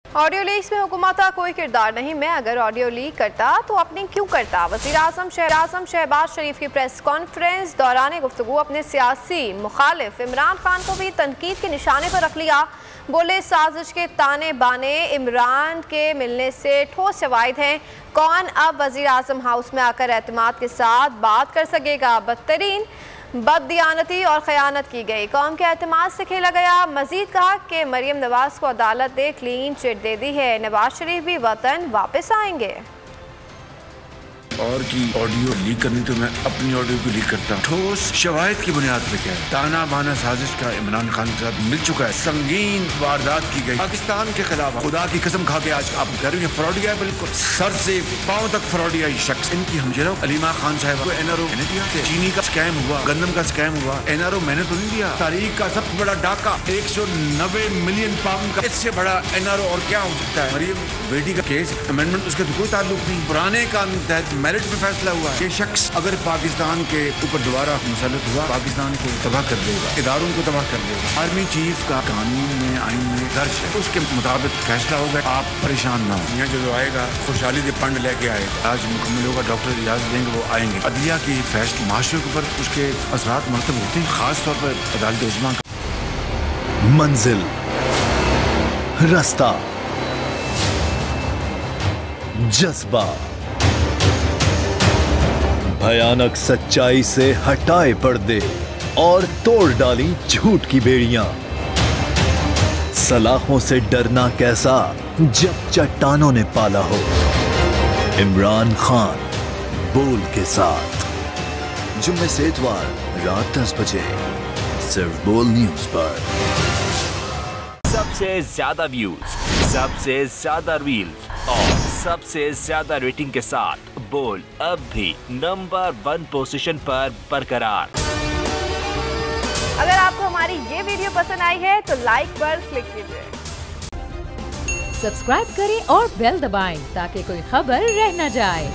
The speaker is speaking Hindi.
ऑडियो लीक्स में हुकूमत का कोई किरदार नहीं। मैं अगर ऑडियो लीक करता तो अपनी क्यों करता। वज़ीर-ए-आज़म शहबाज शरीफ की प्रेस कॉन्फ्रेंस दौरान गुफ्तगू अपने सियासी मुखालिफ इमरान खान को भी तनकीद के निशाने पर रख लिया। बोले साजिश के ताने बाने इमरान के मिलने से ठोस शवाहिद हैं। कौन अब वज़ीर-ए-आज़म हाउस में आकर एतमाद के साथ बात कर सकेगा। बदतरीन बददियानती और ख़यानत की गई, कौम के एतमाद से खेला गया। मजीद कहा कि मरियम नवाज को अदालत ने क्लीन चिट दे दी है। नवाज शरीफ भी वतन वापस आएंगे। और की ऑडियो लीक करनी तो मैं अपनी ऑडियो को लीक करता हूँ। ठोस शवाहिद की बुनियाद पे क्या है। ताना बाना साजिश का इमरान खान के साथ मिल चुका है। संगीन वारदात की गई पाकिस्तान के खिलाफ। खुदा की कसम खा के आज आप घर में फ्रॉडिया है, बिल्कुल सर से पांव तक फ्रॉडिया ही शख्स। इनकी हमजरा अलीमा खान साहब को एनआरओ मैंने दिया। चीनी का स्कैम हुआ, गंदम का स्कैम हुआ, एनआरओ मैंने तो नहीं दिया। तारीख का सबसे बड़ा डाका 190 मिलियन पाउंड का, इससे बड़ा एनआरओ और क्या हो सकता है। मरियम बेटी का केस अमेंडमेंट उसके तो कोई ताल्लुक नहीं। पुराने कानून तहत मेरिट में फैसला हुआ। ये शख्स अगर पाकिस्तान के ऊपर दोबारा मुसल्लत हुआ, पाकिस्तान को तबाह कर देगा, इदारों को तबाह कर देगा। आर्मी चीफ का कानून में आइन में दर्ज है, उसके मुताबिक फैसला होगा। आप परेशान ना हो। यहाँ जो आएगा खुशहाली के फंड लेके आएगा। आज मुकम्मल होगा, डॉक्टर इजाजत देंगे, वो आएंगे। अदलिया की फैसले माशरे के ऊपर उसके असरात मरतब होते हैं, खास तौर पर अदालत उज़्मा का। मंजिल, रास्ता, जज्बा, भयानक सच्चाई से हटाए पर्दे और तोड़ डाली झूठ की बेड़ियां। सलाखों से डरना कैसा जब चट्टानों ने पाला हो। इमरान खान बोल के साथ जुम्मे से इतवार रात 10 बजे सिर्फ बोल न्यूज पर। सबसे ज्यादा व्यूज, सबसे ज्यादा रील्स और सबसे ज्यादा रेटिंग के साथ बोल अब भी नंबर 1 पोजीशन पर बरकरार। अगर आपको हमारी ये वीडियो पसंद आई है तो लाइक पर क्लिक कीजिए, सब्सक्राइब करें और बेल दबाएं ताकि कोई खबर रह न जाए।